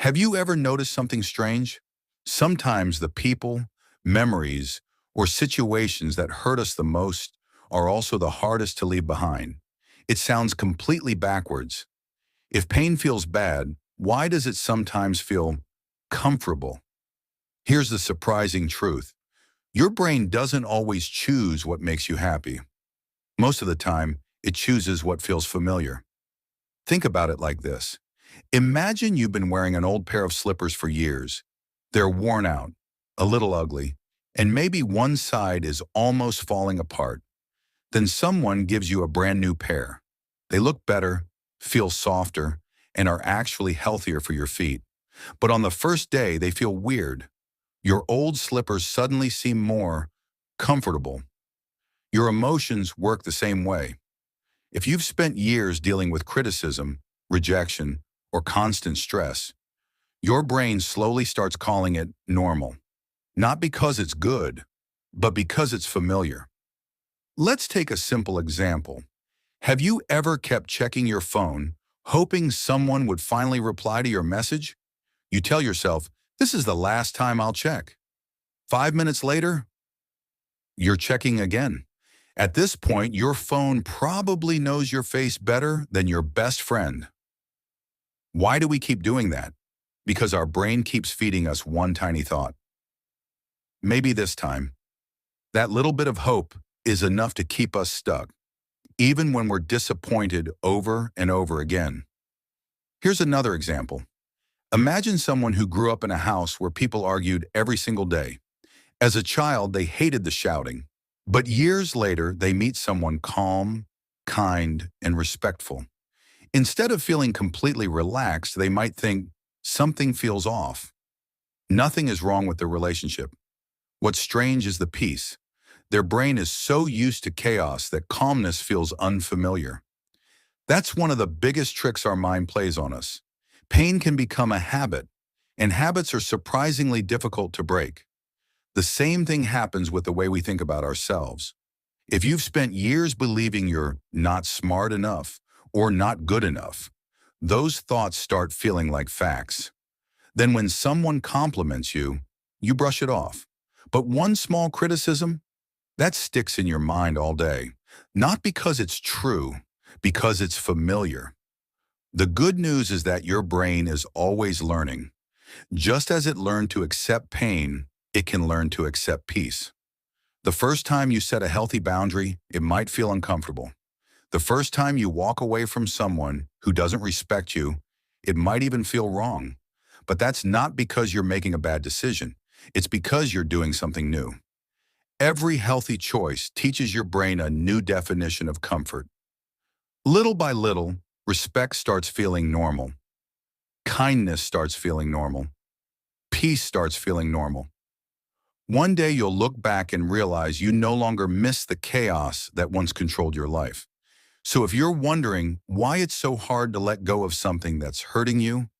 Have you ever noticed something strange? Sometimes the people, memories, or situations that hurt us the most are also the hardest to leave behind. It sounds completely backwards. If pain feels bad, why does it sometimes feel comfortable? Here's the surprising truth. Your brain doesn't always choose what makes you happy. Most of the time, it chooses what feels familiar. Think about it like this. Imagine you've been wearing an old pair of slippers for years. They're worn out, a little ugly, and maybe one side is almost falling apart. Then someone gives you a brand new pair. They look better, feel softer, and are actually healthier for your feet. But on the first day, they feel weird. Your old slippers suddenly seem more comfortable. Your emotions work the same way. If you've spent years dealing with criticism, rejection, or constant stress, your brain slowly starts calling it normal. Not because it's good, but because it's familiar. Let's take a simple example. Have you ever kept checking your phone, hoping someone would finally reply to your message? You tell yourself, this is the last time I'll check. 5 minutes later, you're checking again. At this point, your phone probably knows your face better than your best friend. Why do we keep doing that? Because our brain keeps feeding us one tiny thought. Maybe this time, that little bit of hope is enough to keep us stuck, even when we're disappointed over and over again. Here's another example. Imagine someone who grew up in a house where people argued every single day. As a child, they hated the shouting. But years later, they meet someone calm, kind, and respectful. Instead of feeling completely relaxed, they might think, something feels off. Nothing is wrong with the relationship. What's strange is the peace. Their brain is so used to chaos that calmness feels unfamiliar. That's one of the biggest tricks our mind plays on us. Pain can become a habit, and habits are surprisingly difficult to break. The same thing happens with the way we think about ourselves. If you've spent years believing you're not smart enough or not good enough, those thoughts start feeling like facts. Then when someone compliments you, you brush it off. But one small criticism, that sticks in your mind all day. Not because it's true, because it's familiar. The good news is that your brain is always learning. Just as it learned to accept pain, it can learn to accept peace. The first time you set a healthy boundary, it might feel uncomfortable. The first time you walk away from someone who doesn't respect you, it might even feel wrong. But that's not because you're making a bad decision. It's because you're doing something new. Every healthy choice teaches your brain a new definition of comfort. Little by little, respect starts feeling normal. Kindness starts feeling normal. Peace starts feeling normal. One day you'll look back and realize you no longer miss the chaos that once controlled your life. So if you're wondering why it's so hard to let go of something that's hurting you,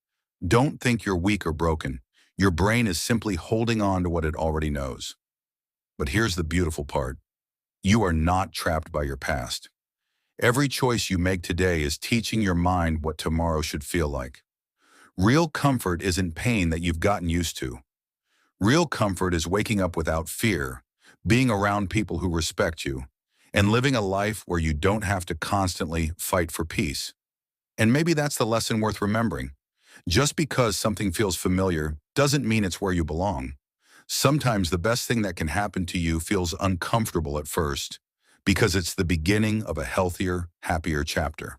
don't think you're weak or broken. Your brain is simply holding on to what it already knows. But here's the beautiful part. You are not trapped by your past. Every choice you make today is teaching your mind what tomorrow should feel like. Real comfort isn't pain that you've gotten used to. Real comfort is waking up without fear, being around people who respect you, and living a life where you don't have to constantly fight for peace. And maybe that's the lesson worth remembering. Just because something feels familiar doesn't mean it's where you belong. Sometimes the best thing that can happen to you feels uncomfortable at first, because it's the beginning of a healthier, happier chapter.